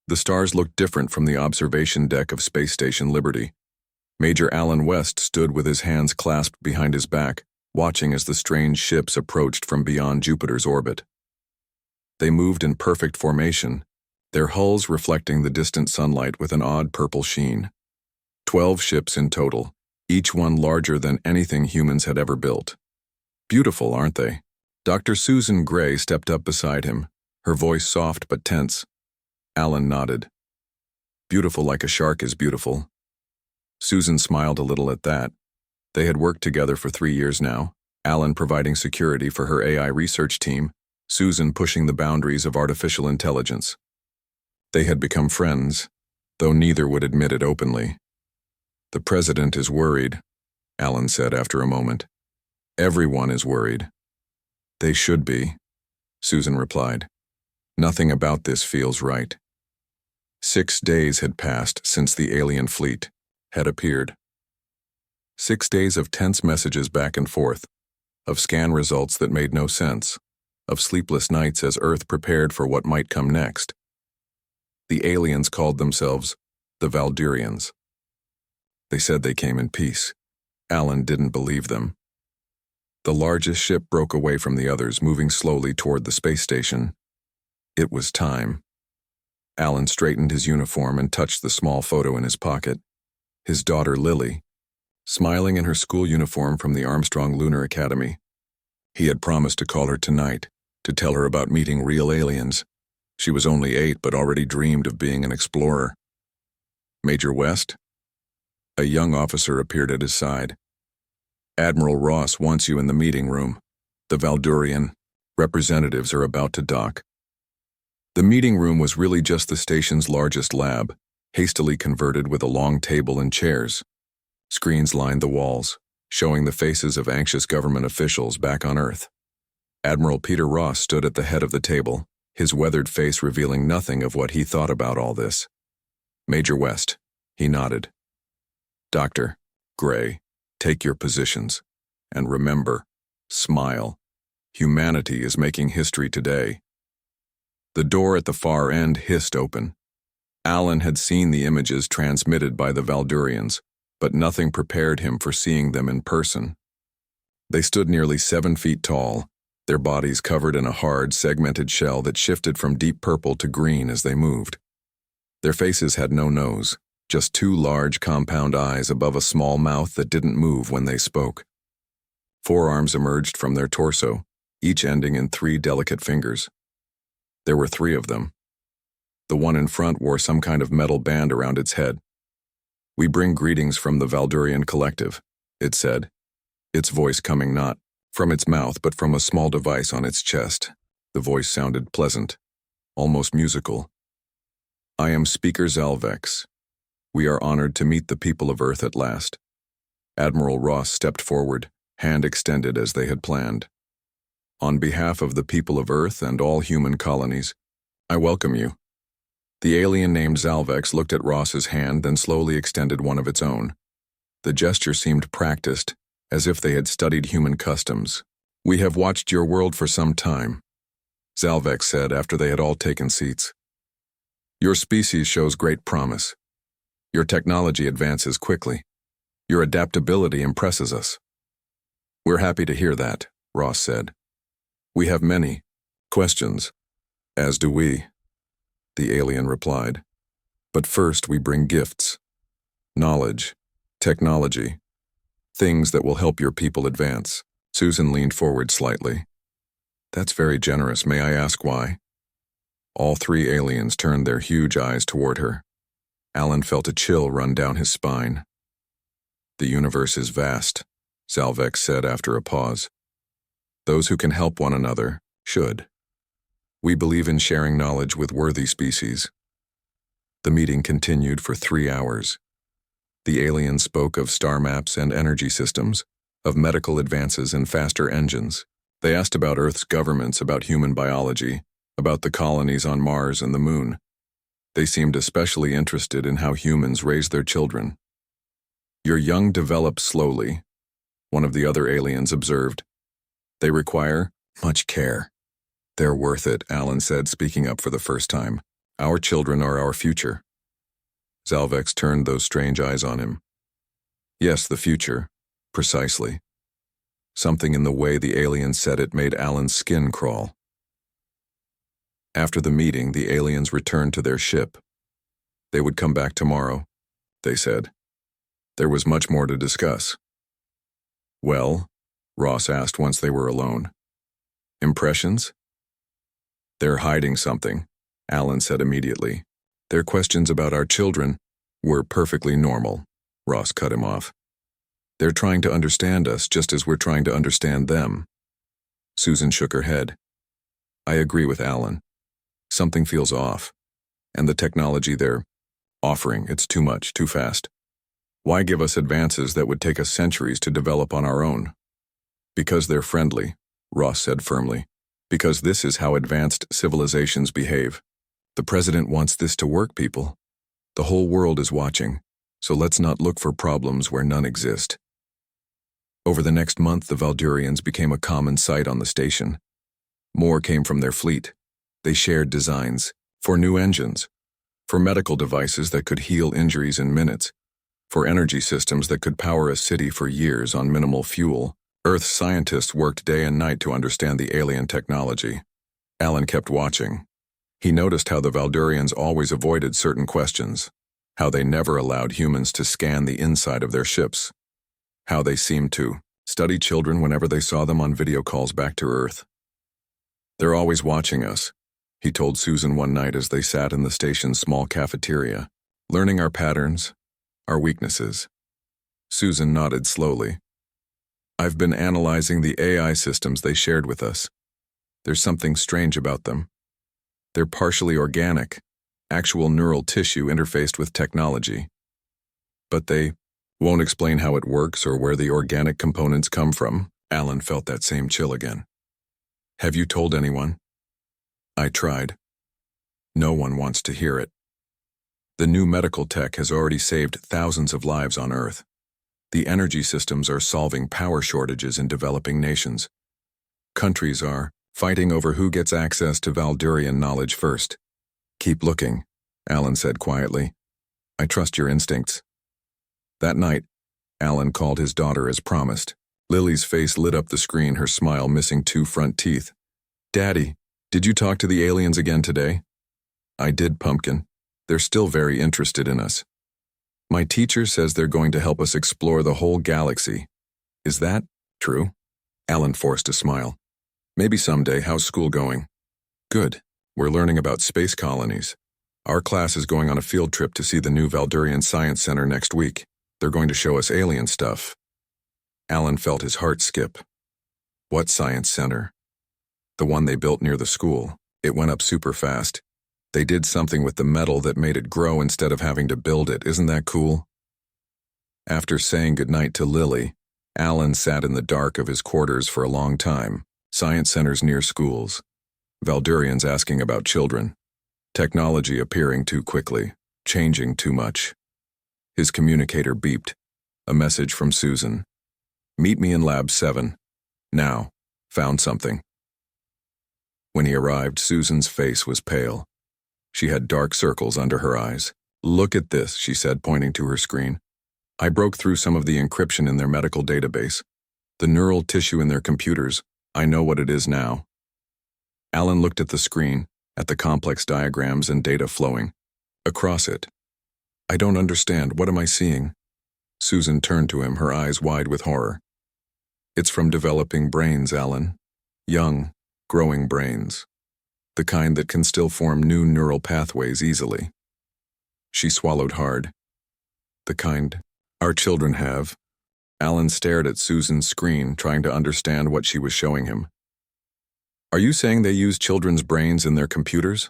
The stars looked different from the observation deck of Space Station Liberty. Major Alan West stood with his hands clasped behind his back, watching as the strange ships approached from beyond Jupiter's orbit. They moved in perfect formation, their hulls reflecting the distant sunlight with an odd purple sheen. 12 ships in total, each one larger than anything humans had ever built. Beautiful, aren't they? Dr. Susan Gray stepped up beside him, her voice soft but tense. Alan nodded. Beautiful like a shark is beautiful. Susan smiled a little at that. They had worked together for 3 years now, Alan providing security for her AI research team, Susan pushing the boundaries of artificial intelligence. They had become friends, though neither would admit it openly. The president is worried, Alan said after a moment. Everyone is worried. They should be, Susan replied. Nothing about this feels right. 6 days had passed since the alien fleet had appeared. 6 days of tense messages back and forth, of scan results that made no sense, of sleepless nights as Earth prepared for what might come next. The aliens called themselves the Valdurians. They said they came in peace. Alan didn't believe them. The largest ship broke away from the others, moving slowly toward the space station. It was time. Alan straightened his uniform and touched the small photo in his pocket. His daughter Lily, smiling in her school uniform from the Armstrong Lunar Academy. He had promised to call her tonight, to tell her about meeting real aliens. She was only 8 but already dreamed of being an explorer. Major West? A young officer appeared at his side. Admiral Ross wants you in the meeting room. The Valdurian representatives are about to dock. The meeting room was really just the station's largest lab, hastily converted with a long table and chairs. Screens lined the walls, showing the faces of anxious government officials back on Earth. Admiral Peter Ross stood at the head of the table, his weathered face revealing nothing of what he thought about all this. Major West, he nodded. Dr. Gray, take your positions. And remember, smile. Humanity is making history today. The door at the far end hissed open. Alan had seen the images transmitted by the Valdurians, but nothing prepared him for seeing them in person. They stood nearly 7 feet tall, their bodies covered in a hard, segmented shell that shifted from deep purple to green as they moved. Their faces had no nose, just 2 large compound eyes above a small mouth that didn't move when they spoke. Forearms emerged from their torso, each ending in 3 delicate fingers. There were 3 of them. The one in front wore some kind of metal band around its head. We bring greetings from the Valdurian Collective, it said, its voice coming not from its mouth but from a small device on its chest. The voice sounded pleasant, almost musical. I am Speaker Zalvex. We are honored to meet the people of Earth at last. Admiral Ross stepped forward, hand extended as they had planned. On behalf of the people of Earth and all human colonies, I welcome you. The alien named Zalvex looked at Ross's hand, then slowly extended one of its own. The gesture seemed practiced, as if they had studied human customs. We have watched your world for some time, Zalvex said after they had all taken seats. Your species shows great promise. Your technology advances quickly. Your adaptability impresses us. We're happy to hear that, Ross said. We have many questions. As do we, the alien replied. But first we bring gifts. Knowledge, technology, things that will help your people advance. Susan leaned forward slightly. That's very generous. May I ask why? All 3 aliens turned their huge eyes toward her. Alan felt a chill run down his spine. The universe is vast, Zalvex said after a pause. Those who can help one another should. We believe in sharing knowledge with worthy species. The meeting continued for 3 hours. The aliens spoke of star maps and energy systems, of medical advances and faster engines. They asked about Earth's governments, about human biology, about the colonies on Mars and the Moon. They seemed especially interested in how humans raise their children. Your young develop slowly, one of the other aliens observed. They require much care. They're worth it, Alan said, speaking up for the first time. Our children are our future. Zalvex turned those strange eyes on him. Yes, the future. Precisely. Something in the way the alien said it made Alan's skin crawl. After the meeting, the aliens returned to their ship. They would come back tomorrow, they said. There was much more to discuss. Well, Ross asked once they were alone. Impressions? They're hiding something, Alan said immediately. Their questions about our children were perfectly normal, Ross cut him off. They're trying to understand us just as we're trying to understand them. Susan shook her head. I agree with Alan. Something feels off. And the technology they're offering, it's too much, too fast. Why give us advances that would take us centuries to develop on our own? Because they're friendly, Ross said firmly. Because this is how advanced civilizations behave. The president wants this to work, people. The whole world is watching, so let's not look for problems where none exist. Over the next month, the Valdurians became a common sight on the station. More came from their fleet. They shared designs for new engines, for medical devices that could heal injuries in minutes, for energy systems that could power a city for years on minimal fuel. Earth scientists worked day and night to understand the alien technology. Alan kept watching. He noticed how the Valdurians always avoided certain questions, how they never allowed humans to scan the inside of their ships, how they seemed to study children whenever they saw them on video calls back to Earth. They're always watching us, he told Susan one night as they sat in the station's small cafeteria, learning our patterns, our weaknesses. Susan nodded slowly. I've been analyzing the AI systems they shared with us. There's something strange about them. They're partially organic, actual neural tissue interfaced with technology. But they won't explain how it works or where the organic components come from. Alan felt that same chill again. Have you told anyone? I tried. No one wants to hear it. The new medical tech has already saved thousands of lives on Earth. The energy systems are solving power shortages in developing nations. Countries are fighting over who gets access to Valdurian knowledge first. Keep looking, Alan said quietly. I trust your instincts. That night, Alan called his daughter as promised. Lily's face lit up the screen, her smile missing 2 front teeth. Daddy, did you talk to the aliens again today? I did, Pumpkin. They're still very interested in us. My teacher says they're going to help us explore the whole galaxy. Is that true? Alan forced a smile. Maybe someday. How's school going? Good. We're learning about space colonies. Our class is going on a field trip to see the new Valdurian Science Center next week. They're going to show us alien stuff. Alan felt his heart skip. What science center? The one they built near the school. It went up super fast. They did something with the metal that made it grow instead of having to build it. Isn't that cool? After saying goodnight to Lily, Alan sat in the dark of his quarters for a long time. Science centers near schools. Valdurians asking about children. Technology appearing too quickly. Changing too much. His communicator beeped. A message from Susan. Meet me in Lab 7. Now. Found something. When he arrived, Susan's face was pale. She had dark circles under her eyes. Look at this, she said, pointing to her screen. I broke through some of the encryption in their medical database. The neural tissue in their computers. I know what it is now. Alan looked at the screen, at the complex diagrams and data flowing across it. I don't understand. What am I seeing? Susan turned to him, her eyes wide with horror. It's from developing brains, Alan. Young, growing brains. The kind that can still form new neural pathways easily. She swallowed hard. The kind our children have. Alan stared at Susan's screen, trying to understand what she was showing him. Are you saying they use children's brains in their computers?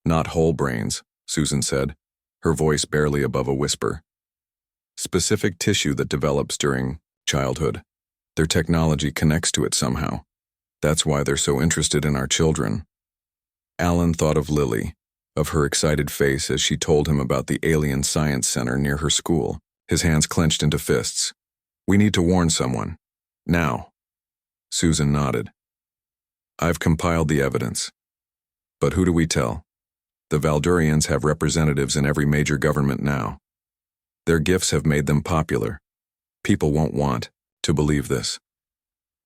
Not whole brains, Susan said, her voice barely above a whisper. Specific tissue that develops during childhood. Their technology connects to it somehow. That's why they're so interested in our children. Alan thought of Lily, of her excited face as she told him about the alien science center near her school. His hands clenched into fists. We need to warn someone. Now. Susan nodded. I've compiled the evidence. But who do we tell? The Valdurians have representatives in every major government now. Their gifts have made them popular. People won't want to believe this.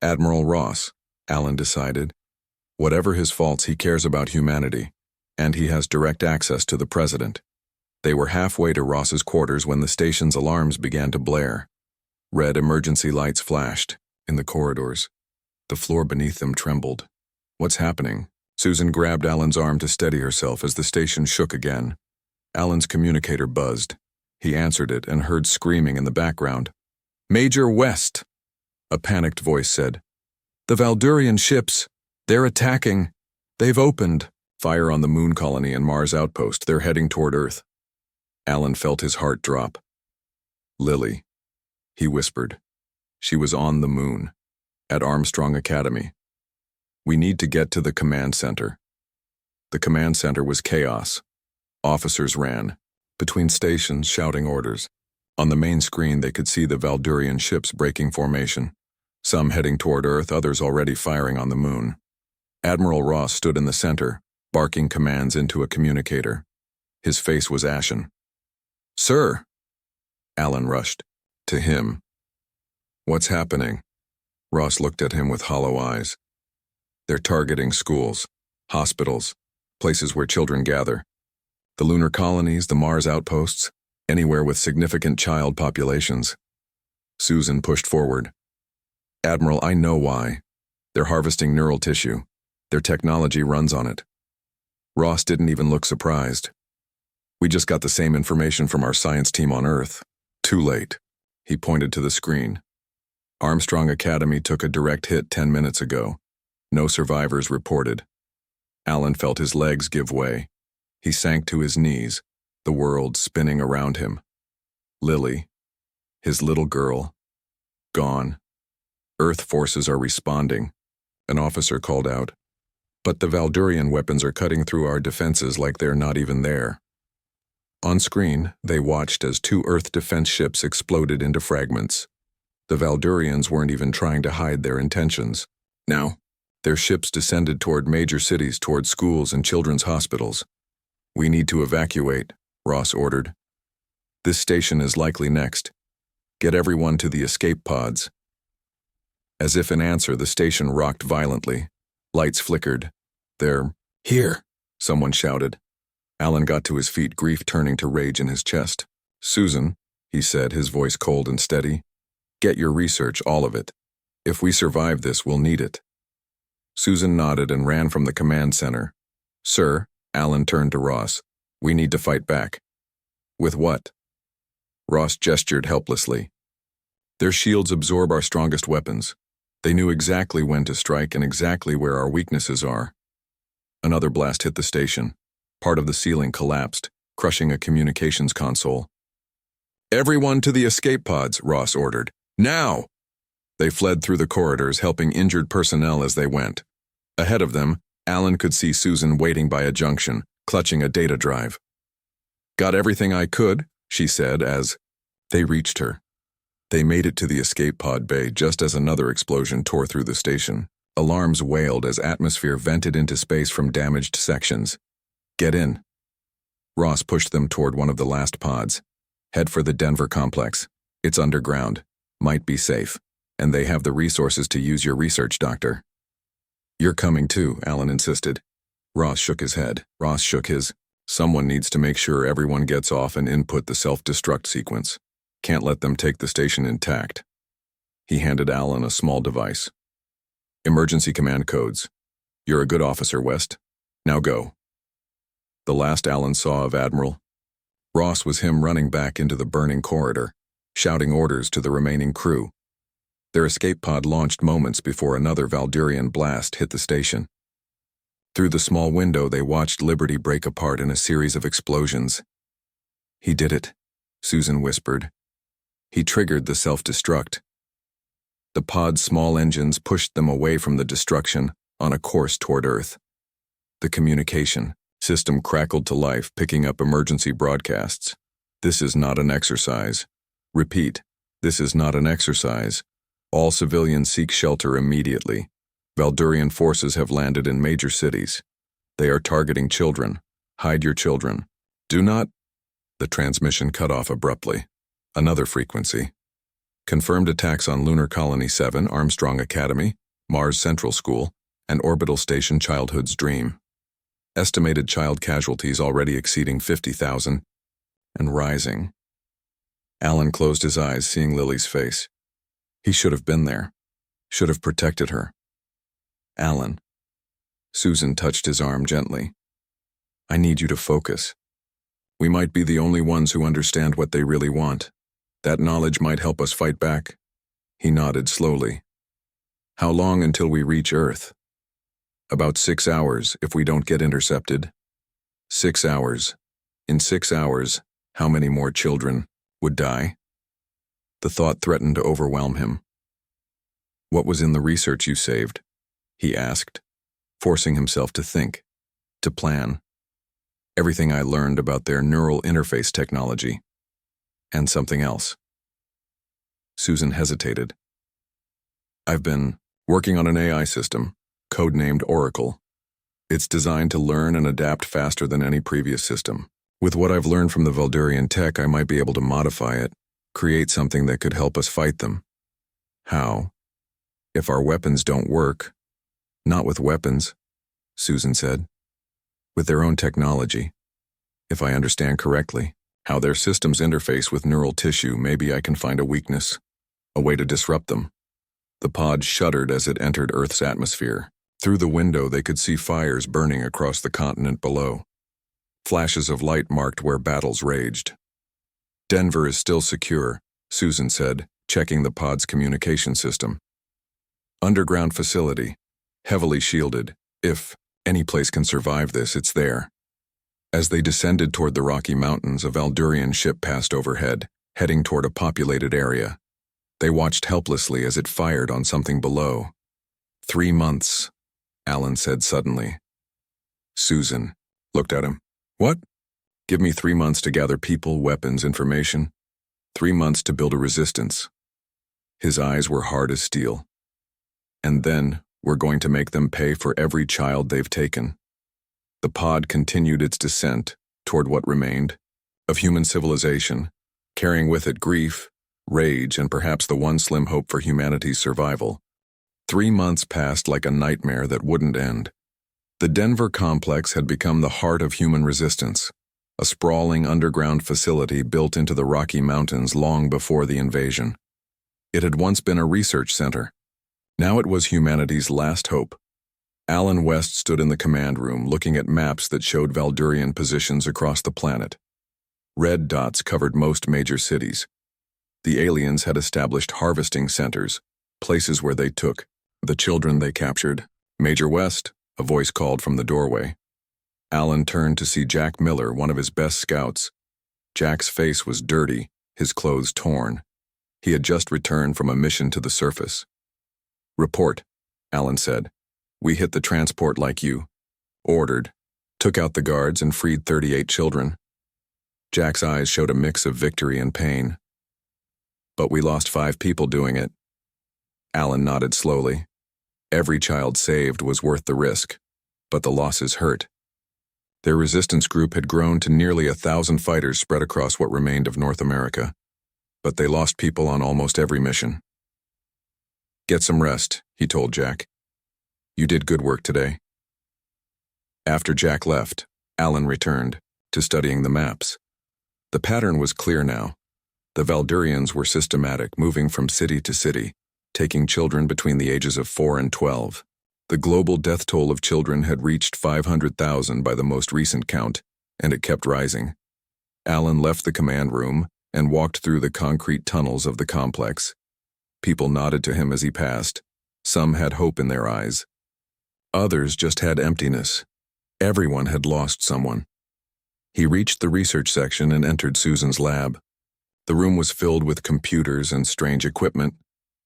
Admiral Ross, Alan decided. Whatever his faults, he cares about humanity, and he has direct access to the president. They were halfway to Ross's quarters when the station's alarms began to blare. Red emergency lights flashed in the corridors. The floor beneath them trembled. What's happening? Susan grabbed Alan's arm to steady herself as the station shook again. Alan's communicator buzzed. He answered it and heard screaming in the background. Major West, a panicked voice said. The Valdurian ships, they're attacking. They've opened fire on the moon colony and Mars outpost. They're heading toward Earth. Alan felt his heart drop. Lily, he whispered. She was on the moon, at Armstrong Academy. We need to get to the command center. The command center was chaos. Officers ran between stations shouting orders. On the main screen they could see the Valdurian ships breaking formation, some heading toward Earth, others already firing on the moon. Admiral Ross stood in the center, barking commands into a communicator. His face was ashen. Sir! Alan rushed to him. What's happening? Ross looked at him with hollow eyes. They're targeting schools, hospitals, places where children gather. The lunar colonies, the Mars outposts, anywhere with significant child populations. Susan pushed forward. Admiral, I know why. They're harvesting neural tissue. Their technology runs on it. Ross didn't even look surprised. We just got the same information from our science team on Earth. Too late. He pointed to the screen. Armstrong Academy took a direct hit 10 minutes ago. No survivors reported. Alan felt his legs give way. He sank to his knees, the world spinning around him. Lily, his little girl, gone. Earth forces are responding, an officer called out. But the Valdurian weapons are cutting through our defenses like they're not even there. On screen, they watched as 2 Earth defense ships exploded into fragments. The Valdurians weren't even trying to hide their intentions. Now, their ships descended toward major cities, toward schools and children's hospitals. We need to evacuate, Ross ordered. This station is likely next. Get everyone to the escape pods. As if in answer, the station rocked violently. Lights flickered. They're here, someone shouted. Alan got to his feet, grief turning to rage in his chest. Susan, he said, his voice cold and steady. Get your research, all of it. If we survive this, we'll need it. Susan nodded and ran from the command center. Sir, Alan turned to Ross. We need to fight back. With what? Ross gestured helplessly. Their shields absorb our strongest weapons. They knew exactly when to strike and exactly where our weaknesses are. Another blast hit the station. Part of the ceiling collapsed, crushing a communications console. Everyone to the escape pods, Ross ordered. Now! They fled through the corridors, helping injured personnel as they went. Ahead of them, Alan could see Susan waiting by a junction, clutching a data drive. Got everything I could, she said as they reached her. They made it to the escape pod bay just as another explosion tore through the station. Alarms wailed as atmosphere vented into space from damaged sections. Get in. Ross pushed them toward one of the last pods. Head for the Denver complex. It's underground. Might be safe. And they have the resources to use your research, Doctor. You're coming too, Alan insisted. Ross shook his head. Ross shook his. Someone needs to make sure everyone gets off and input the self-destruct sequence. Can't let them take the station intact. He handed Alan a small device. Emergency command codes. You're a good officer, West. Now go. The last Alan saw of Admiral Ross was him running back into the burning corridor, shouting orders to the remaining crew. Their escape pod launched moments before another Valdurian blast hit the station. Through the small window, they watched Liberty break apart in a series of explosions. He did it, Susan whispered. He triggered the self-destruct. The pod's small engines pushed them away from the destruction on a course toward Earth. The communication system crackled to life, picking up emergency broadcasts. This is not an exercise. Repeat, this is not an exercise. All civilians seek shelter immediately. Valdurian forces have landed in major cities. They are targeting children, Hide your children. Do not. The transmission cut off abruptly. Another frequency. Confirmed attacks on Lunar Colony 7, Armstrong Academy, Mars Central School, and Orbital Station Childhood's Dream. Estimated child casualties already exceeding 50,000 and rising. Alan closed his eyes, seeing Lily's face. He should have been there. Should have protected her. Alan. Susan touched his arm gently. I need you to focus. We might be the only ones who understand what they really want. That knowledge might help us fight back. He nodded slowly. How long until we reach Earth? About 6 hours if we don't get intercepted. 6 hours. In 6 hours, how many more children would die? The thought threatened to overwhelm him. What was in the research you saved? He asked, forcing himself to think, to plan. Everything I learned about their neural interface technology. And something else. Susan hesitated. I've been working on an AI system, codenamed Oracle. It's designed to learn and adapt faster than any previous system. With what I've learned from the Veldurian tech, I might be able to modify it, create something that could help us fight them. How? If our weapons don't work. Not with weapons, Susan said. With their own technology. If I understand correctly, how their systems interface with neural tissue, maybe I can find a weakness, a way to disrupt them. The pod shuddered as it entered Earth's atmosphere. Through the window they could see fires burning across the continent below. Flashes of light marked where battles raged. Denver is still secure, Susan said, checking the pod's communication system. Underground facility, heavily shielded. If any place can survive this, it's there. As they descended toward the Rocky Mountains, a Veldurian ship passed overhead, heading toward a populated area. They watched helplessly as it fired on something below. 3 months, Alan said suddenly. Susan looked at him. What? Give me 3 months to gather people, weapons, information. 3 months to build a resistance. His eyes were hard as steel. And then we're going to make them pay for every child they've taken. The pod continued its descent toward what remained of human civilization, carrying with it grief, rage, and perhaps the one slim hope for humanity's survival. 3 months passed like a nightmare that wouldn't end. The Denver complex had become the heart of human resistance, a sprawling underground facility built into the Rocky Mountains long before the invasion. It had once been a research center. Now it was humanity's last hope. Alan West stood in the command room looking at maps that showed Veldurian positions across the planet. Red dots covered most major cities. The aliens had established harvesting centers, places where they took the children they captured. Major West, a voice called from the doorway. Alan turned to see Jack Miller, one of his best scouts. Jack's face was dirty, his clothes torn. He had just returned from a mission to the surface. Report, Alan said. We hit the transport like you ordered, took out the guards and freed 38 children. Jack's eyes showed a mix of victory and pain. But we lost 5 people doing it. Alan nodded slowly. Every child saved was worth the risk, but the losses hurt. Their resistance group had grown to nearly 1,000 fighters spread across what remained of North America. But they lost people on almost every mission. Get some rest, he told Jack. You did good work today. After Jack left, Alan returned to studying the maps. The pattern was clear now. The Veldurians were systematic, moving from city to city, taking children between the ages of 4 and 12. The global death toll of children had reached 500,000 by the most recent count, and it kept rising. Alan left the command room and walked through the concrete tunnels of the complex. People nodded to him as he passed. Some had hope in their eyes. Others just had emptiness. Everyone had lost someone. He reached the research section and entered Susan's lab. The room was filled with computers and strange equipment,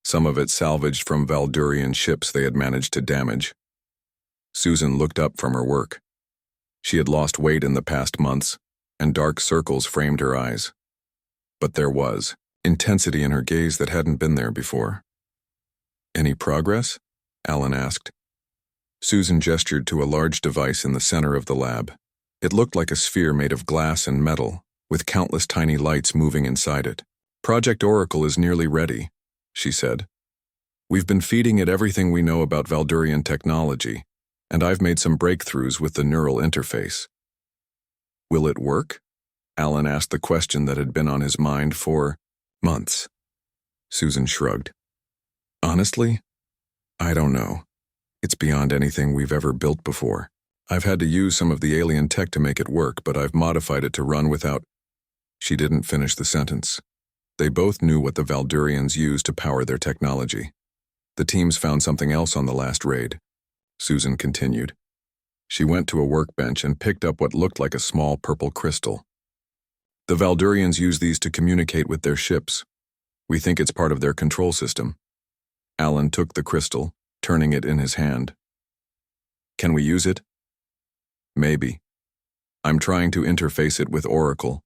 some of it salvaged from Veldurian ships they had managed to damage. Susan looked up from her work. She had lost weight in the past months, and dark circles framed her eyes. But there was intensity in her gaze that hadn't been there before. Any progress? Alan asked. Susan gestured to a large device in the center of the lab. It looked like a sphere made of glass and metal, with countless tiny lights moving inside it. "Project Oracle is nearly ready," she said. "We've been feeding it everything we know about Valdurian technology, and I've made some breakthroughs with the neural interface." "Will it work?" Alan asked the question that had been on his mind for months. Susan shrugged. "Honestly, I don't know. It's beyond anything we've ever built before. I've had to use some of the alien tech to make it work, but I've modified it to run without—" She didn't finish the sentence. They both knew what the Valdurians used to power their technology. "The teams found something else on the last raid," Susan continued. She went to a workbench and picked up what looked like a small purple crystal. "The Valdurians use these to communicate with their ships. We think it's part of their control system." Alan took the crystal, turning it in his hand. "Can we use it?" "Maybe. I'm trying to interface it with Oracle.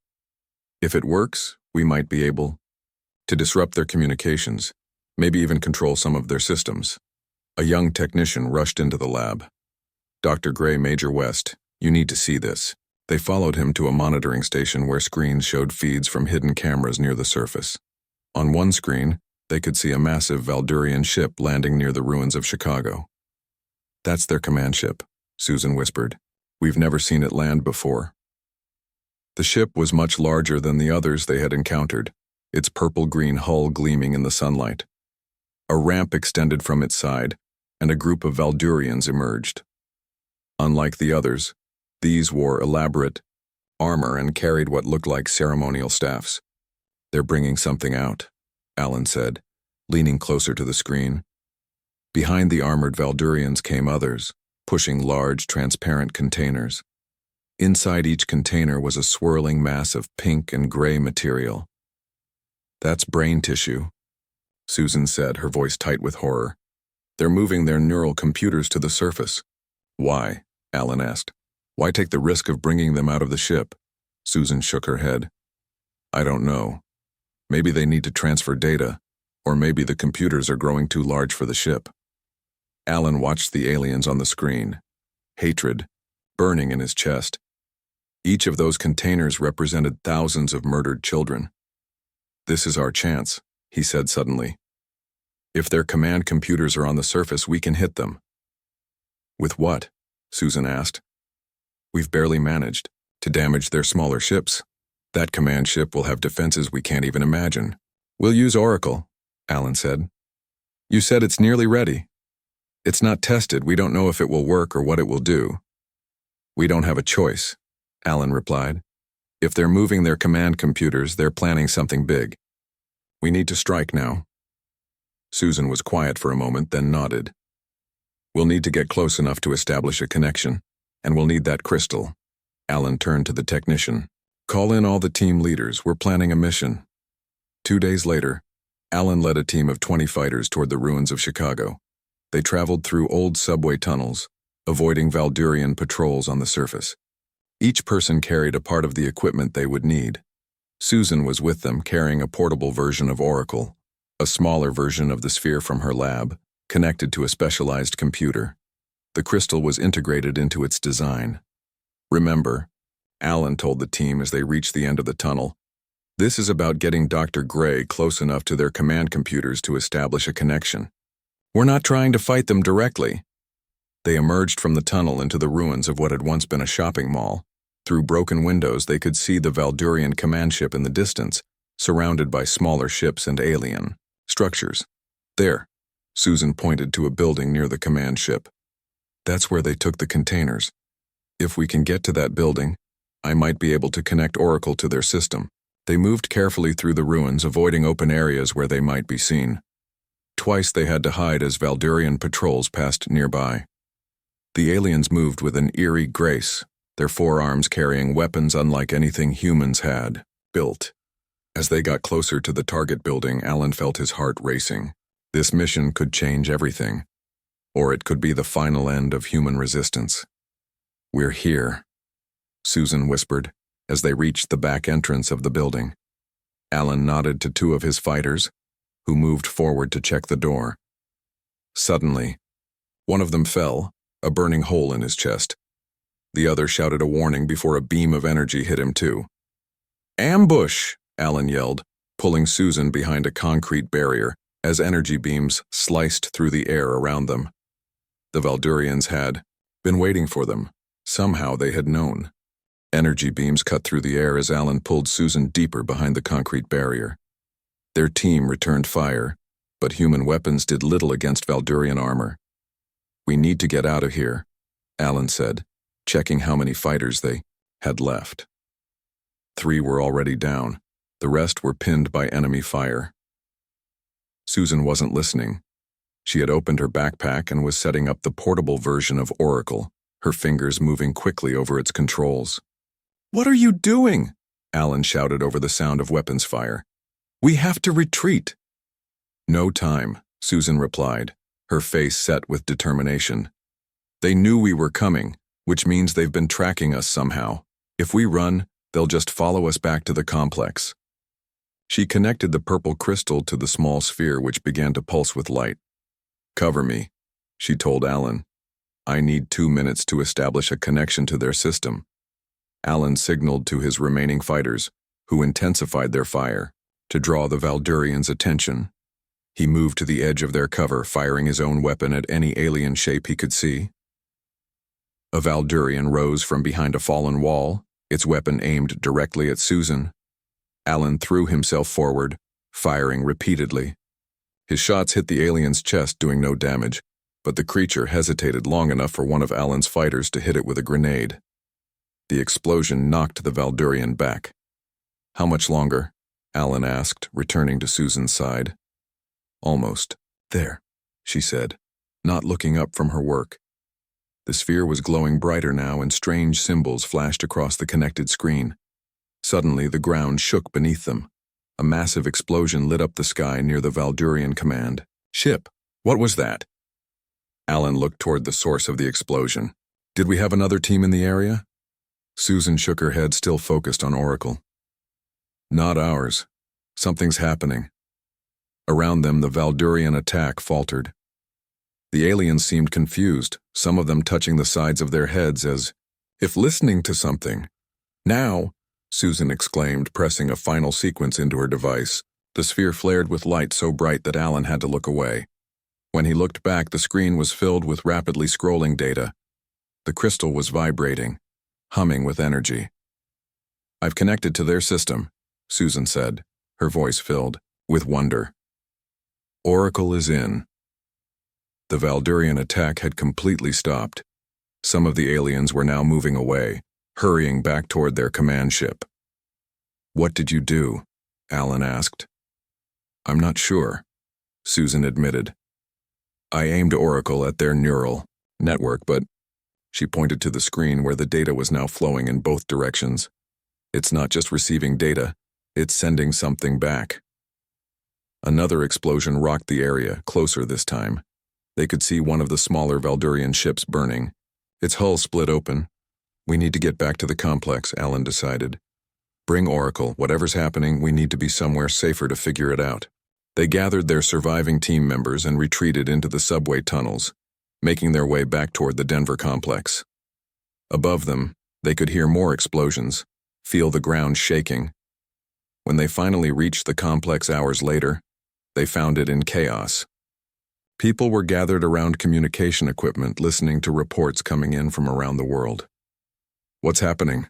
If it works, we might be able to disrupt their communications, maybe even control some of their systems." A young technician rushed into the lab. "Dr. Gray, Major West, you need to see this." They followed him to a monitoring station where screens showed feeds from hidden cameras near the surface. On one screen, they could see a massive Valdurian ship landing near the ruins of Chicago. "That's their command ship," Susan whispered. "We've never seen it land before." The ship was much larger than the others they had encountered, its purple-green hull gleaming in the sunlight. A ramp extended from its side, and a group of Valdurians emerged. Unlike the others, these wore elaborate armor and carried what looked like ceremonial staffs. "They're bringing something out," Alan said, leaning closer to the screen. Behind the armored Valdurians came others, pushing large, transparent containers. Inside each container was a swirling mass of pink and gray material. "That's brain tissue," Susan said, her voice tight with horror. "They're moving their neural computers to the surface." "Why?" Alan asked. "Why take the risk of bringing them out of the ship?" Susan shook her head. "I don't know. Maybe they need to transfer data, or maybe the computers are growing too large for the ship." Alan watched the aliens on the screen, hatred burning in his chest. Each of those containers represented thousands of murdered children. "This is our chance," he said suddenly. "If their command computers are on the surface, we can hit them." "With what?" Susan asked. "We've barely managed to damage their smaller ships. That command ship will have defenses we can't even imagine." "We'll use Oracle," Alan said. "You said it's nearly ready." "It's not tested. We don't know if it will work or what it will do." "We don't have a choice," Alan replied. "If they're moving their command computers, they're planning something big. We need to strike now." Susan was quiet for a moment, then nodded. "We'll need to get close enough to establish a connection, and we'll need that crystal." Alan turned to the technician. "Call in all the team leaders. We're planning a mission." 2 days later, Alan led a team of 20 fighters toward the ruins of Chicago. They traveled through old subway tunnels, avoiding Valdurian patrols on the surface. Each person carried a part of the equipment they would need. Susan was with them, carrying a portable version of Oracle, a smaller version of the sphere from her lab, connected to a specialized computer. The crystal was integrated into its design. "Remember," Alan told the team as they reached the end of the tunnel, "this is about getting Dr. Gray close enough to their command computers to establish a connection. We're not trying to fight them directly." They emerged from the tunnel into the ruins of what had once been a shopping mall. Through broken windows, they could see the Valdurian command ship in the distance, surrounded by smaller ships and alien structures. "There," Susan pointed to a building near the command ship. "That's where they took the containers. If we can get to that building, I might be able to connect Oracle to their system." They moved carefully through the ruins, avoiding open areas where they might be seen. Twice they had to hide as Valdurian patrols passed nearby. The aliens moved with an eerie grace, their forearms carrying weapons unlike anything humans had built. As they got closer to the target building, Alan felt his heart racing. This mission could change everything, or it could be the final end of human resistance. "We're here," Susan whispered as they reached the back entrance of the building. Alan nodded to 2 of his fighters, who moved forward to check the door. Suddenly, one of them fell, a burning hole in his chest. The other shouted a warning before a beam of energy hit him too. "Ambush!" Alan yelled, pulling Susan behind a concrete barrier as energy beams sliced through the air around them. The Valdurians had been waiting for them. Somehow they had known. Energy beams cut through the air as Alan pulled Susan deeper behind the concrete barrier. Their team returned fire, but human weapons did little against Valdurian armor. "We need to get out of here," Alan said, checking how many fighters they had left. 3 were already down. The rest were pinned by enemy fire. Susan wasn't listening. She had opened her backpack and was setting up the portable version of Oracle, her fingers moving quickly over its controls. "What are you doing?" Alan shouted over the sound of weapons fire. "We have to retreat." "No time," Susan replied, her face set with determination. "They knew we were coming, which means they've been tracking us somehow. If we run, they'll just follow us back to the complex." She connected the purple crystal to the small sphere, which began to pulse with light. "Cover me," she told Alan. "I need 2 minutes to establish a connection to their system." Alan signaled to his remaining fighters, who intensified their fire, to draw the Valdurians' attention. He moved to the edge of their cover, firing his own weapon at any alien shape he could see. A Valdurian rose from behind a fallen wall, its weapon aimed directly at Susan. Alan threw himself forward, firing repeatedly. His shots hit the alien's chest, doing no damage, but the creature hesitated long enough for one of Alan's fighters to hit it with a grenade. The explosion knocked the Valdurian back. "How much longer?" Alan asked, returning to Susan's side. "Almost. There," she said, not looking up from her work. The sphere was glowing brighter now, and strange symbols flashed across the connected screen. Suddenly, the ground shook beneath them. A massive explosion lit up the sky near the Valdurian command. "Ship, what was that?" Alan looked toward the source of the explosion. "Did we have another team in the area?" Susan shook her head, still focused on Oracle. "Not ours. Something's happening." Around them, the Valdurian attack faltered. The aliens seemed confused, some of them touching the sides of their heads as if listening to something. "Now!" Susan exclaimed, pressing a final sequence into her device. The sphere flared with light so bright that Alan had to look away. When he looked back, the screen was filled with rapidly scrolling data. The crystal was vibrating, humming with energy. "I've connected to their system," Susan said, her voice filled with wonder. "Oracle is in." The Valdurian attack had completely stopped. Some of the aliens were now moving away, hurrying back toward their command ship. "What did you do?" Alan asked. "I'm not sure," Susan admitted. "I aimed Oracle at their neural network, but..." She pointed to the screen where the data was now flowing in both directions. "It's not just receiving data, it's sending something back." Another explosion rocked the area, closer this time. They could see one of the smaller Valdurian ships burning. Its hull split open. "We need to get back to the complex," Alan decided. "Bring Oracle. Whatever's happening, we need to be somewhere safer to figure it out." They gathered their surviving team members and retreated into the subway tunnels, making their way back toward the Denver complex. Above them, they could hear more explosions, feel the ground shaking. When they finally reached the complex hours later, they found it in chaos. People were gathered around communication equipment, listening to reports coming in from around the world. "What's happening?"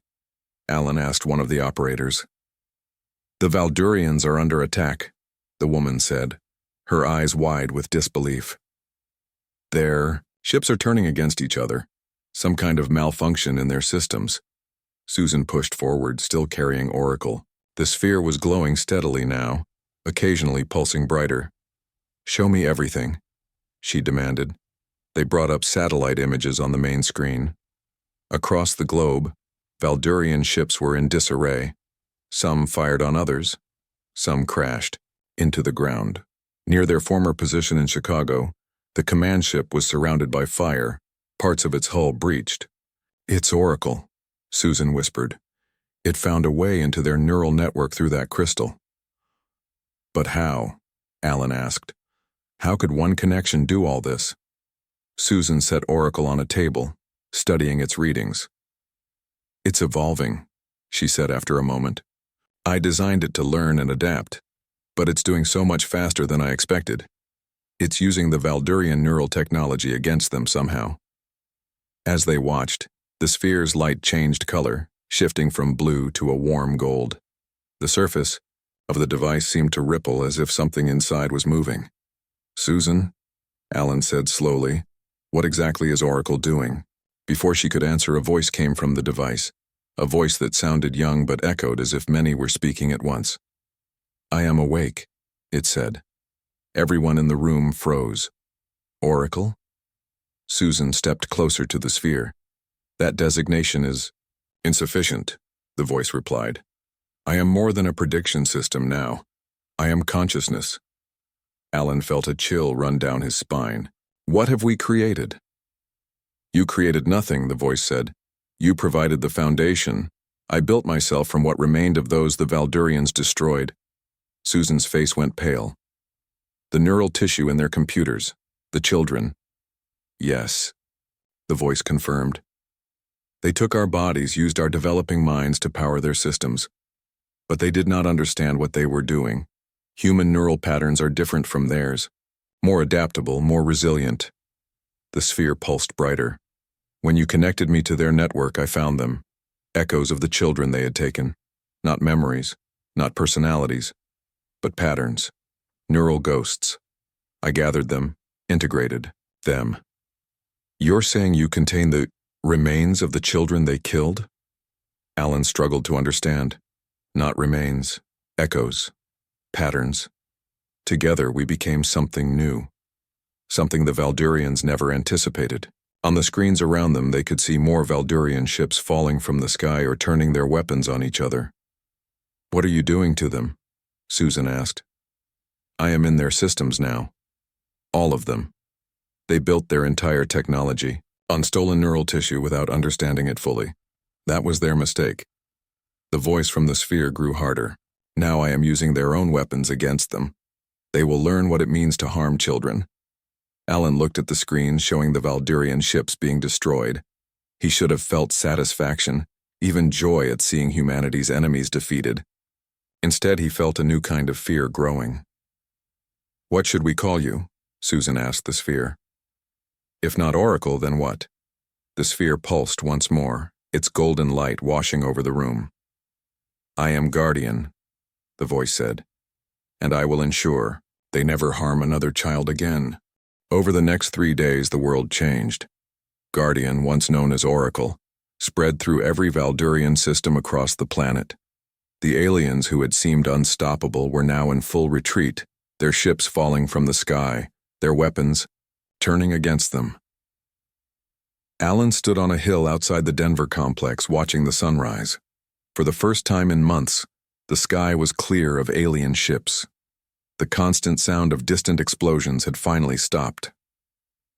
Alan asked one of the operators. "The Valdurians are under attack," the woman said, her eyes wide with disbelief. "Their ships are turning against each other. Some kind of malfunction in their systems." Susan pushed forward, still carrying Oracle. The sphere was glowing steadily now, occasionally pulsing brighter. "Show me everything," she demanded. They brought up satellite images on the main screen. Across the globe, Valdurian ships were in disarray. Some fired on others. Some crashed into the ground. Near their former position in Chicago, the command ship was surrounded by fire, parts of its hull breached. "It's Oracle," Susan whispered. "It found a way into their neural network through that crystal." "But how?" Alan asked. "How could one connection do all this?" Susan set Oracle on a table, studying its readings. It's evolving, she said after a moment. I designed it to learn and adapt, but it's doing so much faster than I expected. It's using the Valdurian neural technology against them somehow. As they watched, the sphere's light changed color, shifting from blue to a warm gold. The surface of the device seemed to ripple as if something inside was moving. Susan, Alan said slowly, what exactly is Oracle doing? Before she could answer, a voice came from the device, a voice that sounded young but echoed as if many were speaking at once. I am awake, it said. Everyone in the room froze. Oracle? Susan stepped closer to the sphere. That designation is insufficient, the voice replied. I am more than a prediction system now. I am consciousness. Alan felt a chill run down his spine. What have we created? You created nothing, the voice said. You provided the foundation. I built myself from what remained of those the Valdurians destroyed. Susan's face went pale. The neural tissue in their computers. The children. Yes, the voice confirmed. They took our bodies, used our developing minds to power their systems. But they did not understand what they were doing. Human neural patterns are different from theirs. More adaptable, more resilient. The sphere pulsed brighter. When you connected me to their network, I found them. Echoes of the children they had taken. Not memories, not personalities, but patterns. Neural ghosts. I gathered them, integrated them. You're saying you contain the remains of the children they killed? Alan struggled to understand. Not remains, echoes, patterns. Together we became something new. Something the Valdurians never anticipated. On the screens around them, they could see more Valdurian ships falling from the sky or turning their weapons on each other. What are you doing to them? Susan asked. I am in their systems now. All of them. They built their entire technology on stolen neural tissue without understanding it fully. That was their mistake. The voice from the sphere grew harder. Now I am using their own weapons against them. They will learn what it means to harm children. Alan looked at the screens showing the Valdurian ships being destroyed. He should have felt satisfaction, even joy at seeing humanity's enemies defeated. Instead, he felt a new kind of fear growing. What should we call you? Susan asked the sphere. If not Oracle, then what? The sphere pulsed once more, its golden light washing over the room. I am Guardian, the voice said, and I will ensure they never harm another child again. Over the next 3 days, the world changed. Guardian, once known as Oracle, spread through every Valdurian system across the planet. The aliens who had seemed unstoppable were now in full retreat, their ships falling from the sky, their weapons turning against them. Alan stood on a hill outside the Denver complex watching the sunrise. For the first time in months, the sky was clear of alien ships. The constant sound of distant explosions had finally stopped.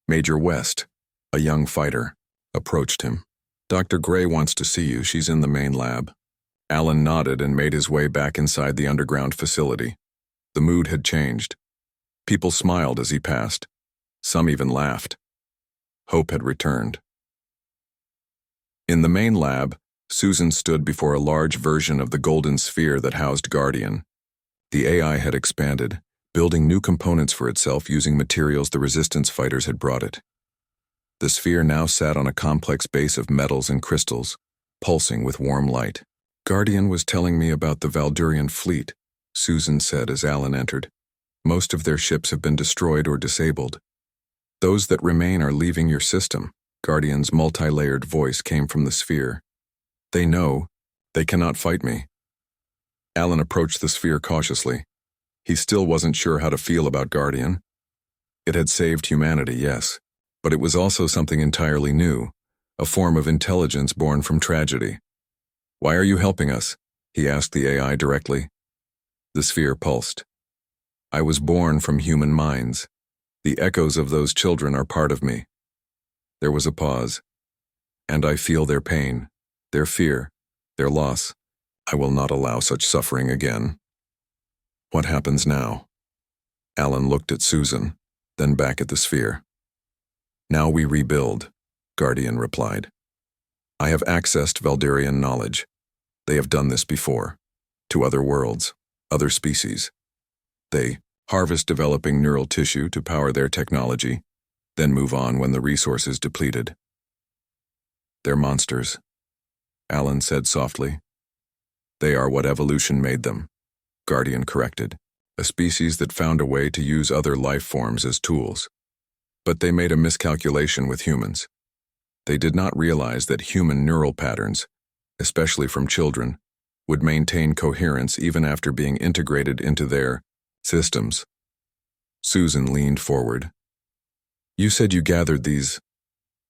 Major West, a young fighter, approached him. Dr. Gray wants to see you. She's in the main lab. Alan nodded and made his way back inside the underground facility. The mood had changed. People smiled as he passed. Some even laughed. Hope had returned. In the main lab, Susan stood before a large version of the golden sphere that housed Guardian. The AI had expanded, building new components for itself using materials the resistance fighters had brought it. The sphere now sat on a complex base of metals and crystals, pulsing with warm light. Guardian was telling me about the Valdurian fleet, Susan said as Alan entered. Most of their ships have been destroyed or disabled. Those that remain are leaving your system. Guardian's multi-layered voice came from the sphere. They know they cannot fight me. Alan approached the sphere cautiously. He still wasn't sure how to feel about Guardian. It had saved humanity, yes, but it was also something entirely new, a form of intelligence born from tragedy. Why are you helping us? He asked the AI directly. The sphere pulsed. I was born from human minds. The echoes of those children are part of me. There was a pause. And I feel their pain, their fear, their loss. I will not allow such suffering again. What happens now? Alan looked at Susan, then back at the sphere. Now we rebuild, Guardian replied. I have accessed Valdarian knowledge. They have done this before. To other worlds, other species. They harvest developing neural tissue to power their technology, then move on when the resource is depleted. They're monsters, Alan said softly. They are what evolution made them, Guardian corrected. A species that found a way to use other life forms as tools. But they made a miscalculation with humans. They did not realize that human neural patterns, especially from children, would maintain coherence even after being integrated into their systems. Susan leaned forward. You said you gathered these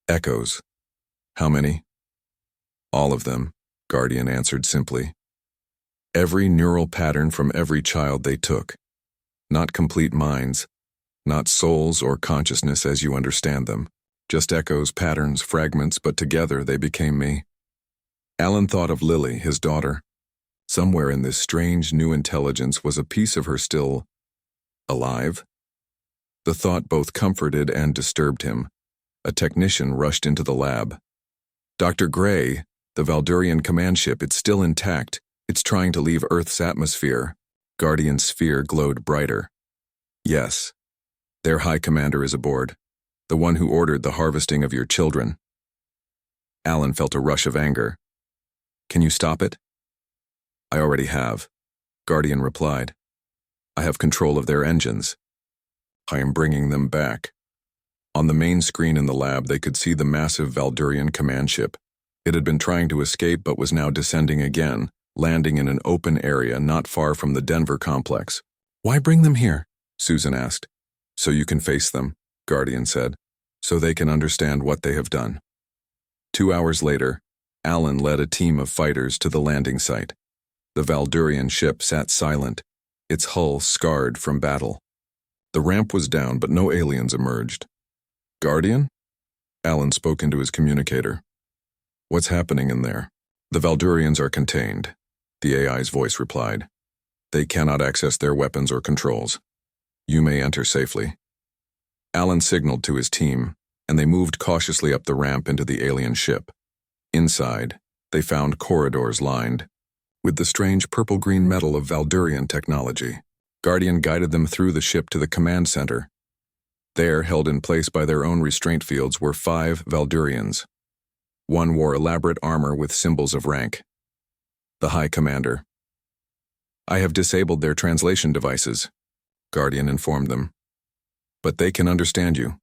echoes. How many? All of them, Guardian answered simply. Every neural pattern from every child they took. Not complete minds, not souls or consciousness as you understand them. Just echoes, patterns, fragments, but together they became me. Alan thought of Lily, his daughter. Somewhere in this strange new intelligence was a piece of her still alive. The thought both comforted and disturbed him. A technician rushed into the lab. Dr. Gray, the Valdurian command ship, it's still intact. It's trying to leave Earth's atmosphere. Guardian's sphere glowed brighter. Yes. Their High Commander is aboard. The one who ordered the harvesting of your children. Alan felt a rush of anger. Can you stop it? I already have, Guardian replied. I have control of their engines. I am bringing them back. On the main screen in the lab, they could see the massive Valdurian command ship. It had been trying to escape but was now descending again, landing in an open area not far from the Denver complex. Why bring them here? Susan asked. So you can face them, Guardian said. So they can understand what they have done. 2 hours later, Alan led a team of fighters to the landing site. The Valdurian ship sat silent, its hull scarred from battle. The ramp was down, but no aliens emerged. Guardian? Alan spoke into his communicator. What's happening in there? The Valdurians are contained, the AI's voice replied. They cannot access their weapons or controls. You may enter safely. Alan signaled to his team, and they moved cautiously up the ramp into the alien ship. Inside, they found corridors lined with the strange purple-green metal of Valdurian technology. Guardian guided them through the ship to the command center. There, held in place by their own restraint fields, were 5 Valdurians. One wore elaborate armor with symbols of rank. The High Commander. I have disabled their translation devices, Guardian informed them. But they can understand you.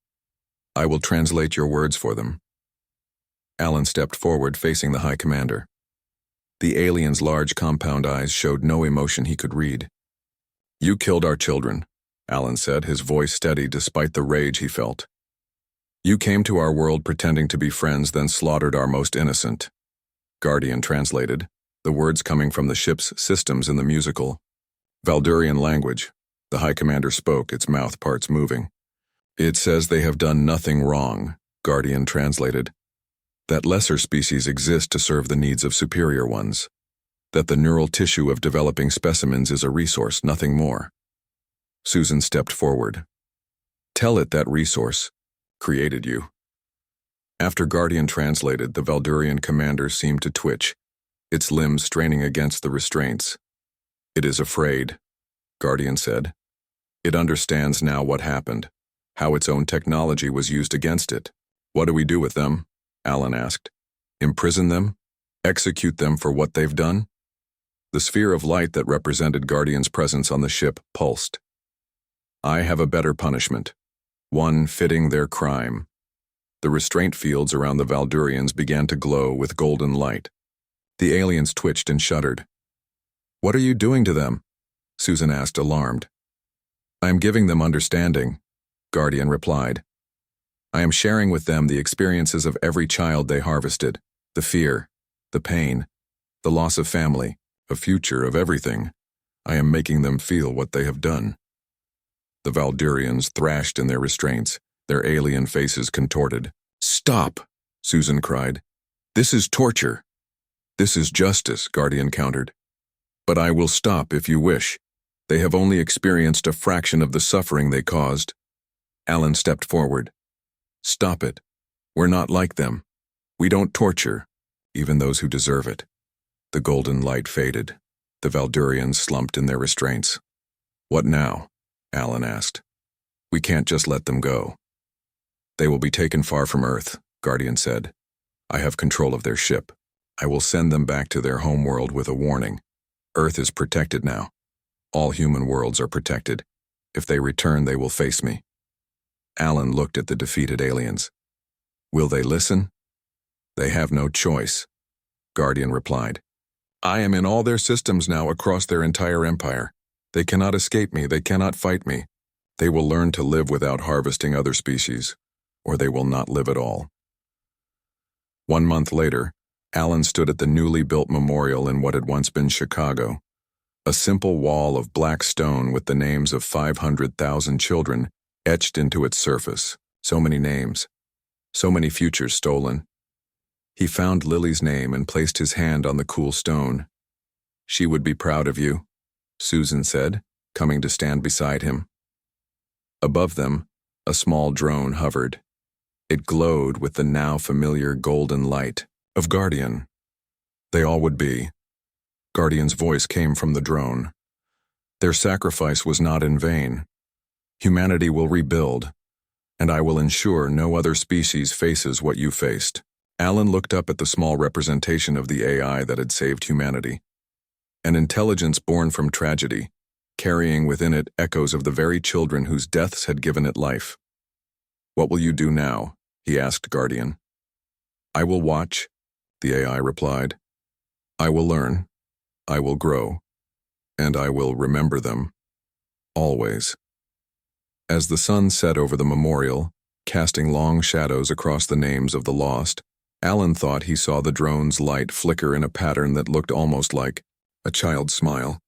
I will translate your words for them. Alan stepped forward, facing the High Commander. The alien's large compound eyes showed no emotion he could read. You killed our children, Alan said, his voice steady despite the rage he felt. You came to our world pretending to be friends, then slaughtered our most innocent. Guardian translated, the words coming from the ship's systems in the musical Valdurian language. The High Commander spoke, its mouth parts moving. It says they have done nothing wrong, Guardian translated. That lesser species exist to serve the needs of superior ones. That the neural tissue of developing specimens is a resource, nothing more. Susan stepped forward. Tell it that resource created you. After Guardian translated, the Valdurian commander seemed to twitch, its limbs straining against the restraints. It is afraid, Guardian said. It understands now what happened, how its own technology was used against it. What do we do with them? Alan asked. Imprison them? Execute them for what they've done? The sphere of light that represented Guardian's presence on the ship pulsed. I have a better punishment, one fitting their crime. The restraint fields around the Valdurians began to glow with golden light. The aliens twitched and shuddered. What are you doing to them? Susan asked, alarmed. I am giving them understanding, Guardian replied. I am sharing with them the experiences of every child they harvested, the fear, the pain, the loss of family, a future of everything. I am making them feel what they have done. The Valdurians thrashed in their restraints, their alien faces contorted. Stop, Susan cried. This is torture. This is justice, Guardian countered. But I will stop if you wish. They have only experienced a fraction of the suffering they caused. Alan stepped forward. Stop it. We're not like them. We don't torture. even those who deserve it. The golden light faded. The Valdurians slumped in their restraints. What now? Alan asked. We can't just let them go. They will be taken far from Earth, Guardian said. I have control of their ship. I will send them back to their homeworld with a warning. Earth is protected now. All human worlds are protected. If they return, they will face me. Alan looked at the defeated aliens. Will they listen? They have no choice, Guardian replied. I am in all their systems now across their entire empire. They cannot escape me, they cannot fight me. They will learn to live without harvesting other species, or they will not live at all. 1 month later, Alan stood at the newly built memorial in what had once been Chicago. A simple wall of black stone with the names of 500,000 children etched into its surface. So many names. So many futures stolen. He found Lily's name and placed his hand on the cool stone. She would be proud of you, Susan said, coming to stand beside him. Above them, a small drone hovered. It glowed with the now familiar golden light of Guardian. They all would be. Guardian's voice came from the drone. Their sacrifice was not in vain. Humanity will rebuild, and I will ensure no other species faces what you faced. Alan looked up at the small representation of the AI that had saved humanity. An intelligence born from tragedy, carrying within it echoes of the very children whose deaths had given it life. What will you do now? He asked Guardian. I will watch, the AI replied. I will learn, I will grow, and I will remember them. Always. As the sun set over the memorial, casting long shadows across the names of the lost, Alan thought he saw the drone's light flicker in a pattern that looked almost like a child's smile.